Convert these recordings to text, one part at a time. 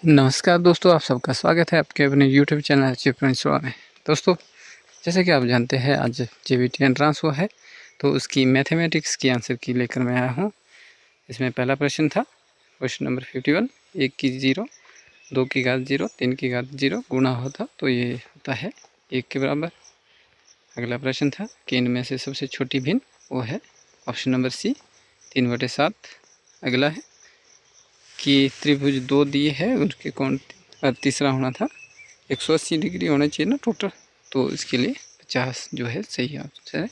नमस्कार दोस्तों, आप सबका स्वागत है आपके अपने यूट्यूब चैनल अचीव पॉइंट्स में। दोस्तों, जैसे कि आप जानते हैं आज जेबीटी एंट्रेंस हुआ है, तो उसकी मैथमेटिक्स की आंसर की लेकर मैं आया हूँ। इसमें पहला प्रश्न था क्वेश्चन नंबर 51, 1 की 0, 2 की घात 0, 3 की घात 0 गुणा होता तो ये होता है 1 के बराबर। अगला प्रश्न था कि इनमें से सबसे छोटी भिन्न वो है ऑप्शन नंबर सी 3/7। अगला है कि त्रिभुज 2 दिए है, उनके कोण तीसरा होना था 180 डिग्री होना चाहिए ना टोटल, तो इसके लिए 50 जो है सही आंसर है।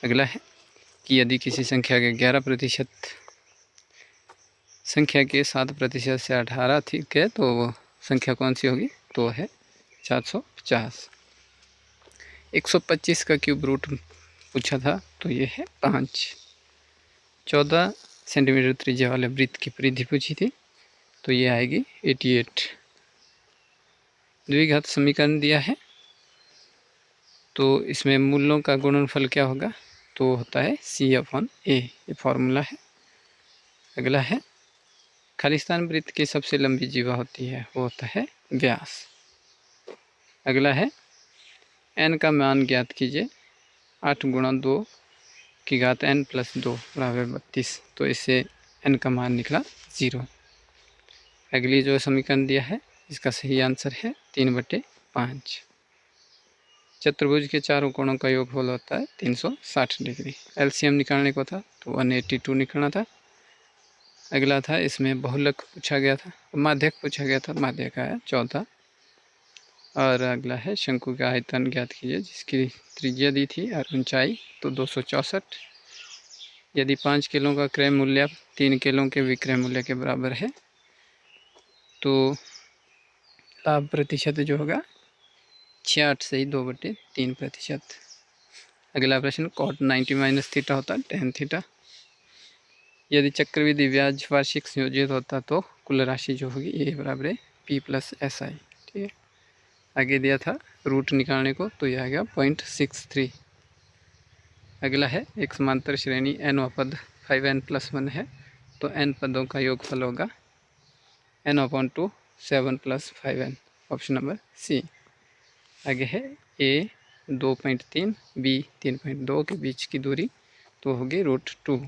अगला है कि यदि किसी संख्या के 11% संख्या के 7% से 18 अधिक है तो वो संख्या कौन सी होगी, तो है 450। 125 का क्यूब रूट पूछा था तो ये है 5। 14 सेंटीमीटर त्रिज्या वाले वृत्त की परिधि पूछी थी तो ये आएगी 88। द्विघात समीकरण दिया है तो इसमें मूलों का गुणनफल क्या होगा, तो होता है C/A, ये फॉर्मूला है। अगला है खालिस्तान वृत्त की सबसे लंबी जीवा होती है, वो होता है व्यास। अगला है n का मान ज्ञात कीजिए, 8 × 2 की घात n + 2 = 32, तो इससे n का मान निकला 0। अगली जो समीकरण दिया है इसका सही आंसर है 3/5। चतुर्भुज के चारों कोणों का योगफल होता है 360 डिग्री। एलसीएम निकालने को था तो 182 निकलना था। अगला था इसमें बहुलक पूछा गया था, माध्यक पूछा गया था, माध्यक आया 14। और अगला है शंकु का आयतन ज्ञात कीजिए जिसकी त्रिज्या दी थी और ऊंचाई तो 264। यदि 5 किलो का क्रय मूल्य 3 किलो के विक्रय मूल्य के बराबर है तो लाभ प्रतिशत जो होगा 66 से ही 2/3%। अगला प्रश्न cot 90 - थीटा होता है tan थीटा। यदि चक्रवृद्धि ब्याज वार्षिक संयोजित होता तो कुल राशि जो होगी ए बराबर P + SI। ठीक है, आगे दिया था रूट निकालने को तो यह आ गया 0.63। अगला है एक समांतर श्रेणी n पद 5n+1 है तो n पदों का योगफल होगा n/2 7 + 5n, option number C. आगे है ए 2.3 बी 3.2 के बीच की दूरी तो होगी √2।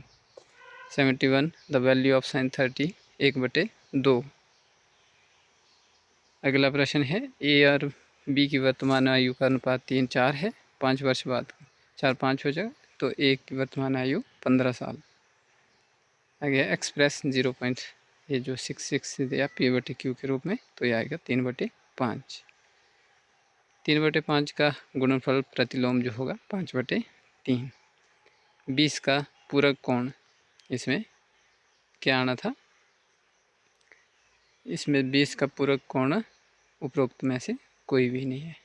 71 द वैल्यू ऑफ sin 30 1/2। अगला प्रश्न है ए और बी की वर्तमान आयु का अनुपात 3:4 है, 5 वर्ष बाद 4:5 हो जाएगा तो ए की वर्तमान आयु 15 साल। आगे एक्सप्रेस 0. ये जो 66 दिया P/Q के रूप में तो ये आएगा 3/5। 3/5 का गुणनफल प्रतिलोम जो होगा 5/3। 20 का पूरक कोण इसमें क्या आना था, इसमें 20 का पूरक कोण उपरोक्त में से कोई भी नहीं है,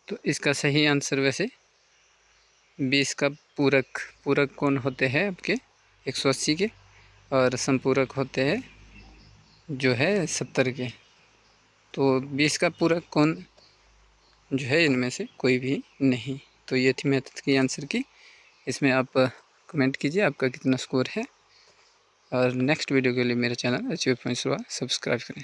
तो इसका सही आंसर वैसे 20 का पूरक कोण होते हैं आपके 180 के और संपूरक होते हैं जो है 70 के। तो 20 का पूरक कोण जो है इनमें से कोई भी नहीं, तो ये थी मैथ की आंसर की। इसमें आप कमेंट कीजिए आपका कितना स्कोर है और नेक्स्ट वीडियो के लिए मेरे चैनल अचीव पॉइंट्स सब्सक्राइब करें।